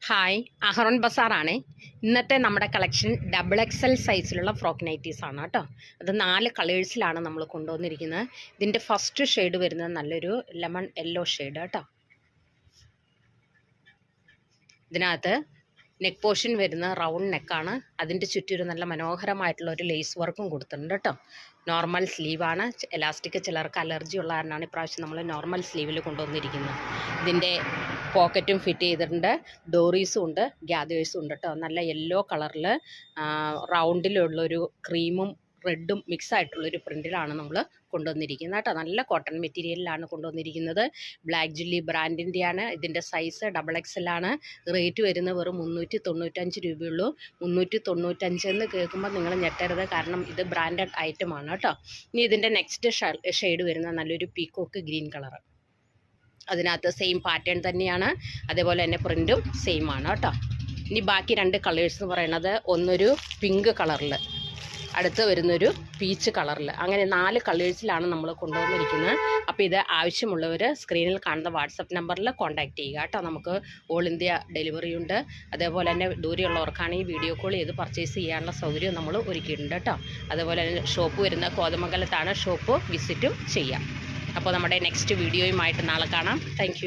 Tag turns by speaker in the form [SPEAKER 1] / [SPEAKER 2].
[SPEAKER 1] Hi, Aaron ബസാറാണേ. ഇന്നത്തെ നമ്മുടെ collection double XL സൈസിലുള്ള ഫ്രോക്ക് നൈറ്റീസ് ആണ് കേട്ടോ. അത് 4 കളേഴ്സിലാണ് നമ്മൾ കൊണ്ടുവന്നിരിക്കുന്നത്. ഇതിൻ്റെ ഫസ്റ്റ് ഷെയ്ഡ് വരുന്നത് നല്ലൊരു ലെമൺ യെല്ലോ ഷെയ്ഡ് കേട്ടോ. ഇതിനകത്ത് നെക്ക് പോർഷൻ വരുന്ന റൗണ്ട് നെക്കാണ്. അതിൻ്റെ ചുറ്റൊരു നല്ല മനോഹരമായിട്ടുള്ള ഒരു ലേസ് വർക്കും കൊടുത്തിട്ടുണ്ട് കേട്ടോ. നോർമൽ സ്ലീവാണ്. എലാസ്റ്റിക് ചിലർക്ക് അലർജി ഉള്ള കാരണമാണ് ഇപ്രാവശ്യം നമ്മൾ നോർമൽ സ്ലീവിൽ കൊണ്ടുവന്നിരിക്കുന്നത്. ഇതിൻ്റെ പോക്കറ്റും ഫിറ്റ് ചെയ്തിട്ടുണ്ട്, ഡോറീസും ഉണ്ട്, ഗ്യാദേഴ്സും ഉണ്ട് കേട്ടോ. നല്ല യെല്ലോ കളറിൽ റൗണ്ടിലുള്ളൊരു ക്രീമും റെഡും മിക്സ് ആയിട്ടുള്ളൊരു പ്രിൻറ്റിലാണ് നമ്മൾ കൊണ്ടുവന്നിരിക്കുന്നത് കേട്ടോ. നല്ല കോട്ടൺ മെറ്റീരിയലിലാണ് കൊണ്ടുവന്നിരിക്കുന്നത്. ബ്ലാക്ക് ജില്ലി ബ്രാൻഡിൻ്റെയാണ്. ഇതിൻ്റെ സൈസ് ഡബിൾ എക്സൽ ആണ്. റേറ്റ് വരുന്നത് വെറും 395 രൂപയുള്ളൂ. 395 എന്ന് കേൾക്കുമ്പോൾ നിങ്ങൾ ഞെട്ടരുത്, കാരണം ഇത് ബ്രാൻഡഡ് ഐറ്റമാണ് കേട്ടോ. ഇനി ഇതിൻ്റെ നെക്സ്റ്റ് ഷെയ്ഡ് വരുന്നത് നല്ലൊരു പീക്കോക്ക് ഗ്രീൻ കളർ. അതിനകത്ത് സെയിം പാറ്റേൺ തന്നെയാണ്, അതേപോലെ തന്നെ പ്രിൻറ്റും സെയിം ആണ് കേട്ടോ. ഇനി ബാക്കി 2 കളേഴ്സ് എന്ന് പറയുന്നത് ഒന്നൊരു പിങ്ക് കളറിൽ, അടുത്ത് വരുന്നൊരു പീച്ച് കളറിൽ, അങ്ങനെ 4 കളേഴ്സിലാണ് നമ്മൾ കൊണ്ടുവന്നിരിക്കുന്നത്. അപ്പോൾ ഇത് ആവശ്യമുള്ളവർ സ്ക്രീനിൽ കാണുന്ന വാട്സപ്പ് നമ്പറിൽ കോൺടാക്റ്റ് ചെയ്യുക കേട്ടോ. നമുക്ക് ഓൾ ഇന്ത്യ ഡെലിവറി ഉണ്ട്. അതേപോലെ തന്നെ ദൂരെയുള്ളവർക്കാണെങ്കിൽ വീഡിയോ കോൾ ചെയ്ത് പർച്ചേസ് ചെയ്യാനുള്ള സൗകര്യം നമ്മൾ ഒരുക്കിയിട്ടുണ്ട് കേട്ടോ. അതേപോലെ തന്നെ ഷോപ്പ് വരുന്ന കോതമംഗലത്താണ്. ഷോപ്പ് വിസിറ്റും ചെയ്യാം. അപ്പോൾ നമ്മുടെ നെക്സ്റ്റ് വീഡിയോയുമായിട്ട് നാളെ കാണാം. താങ്ക്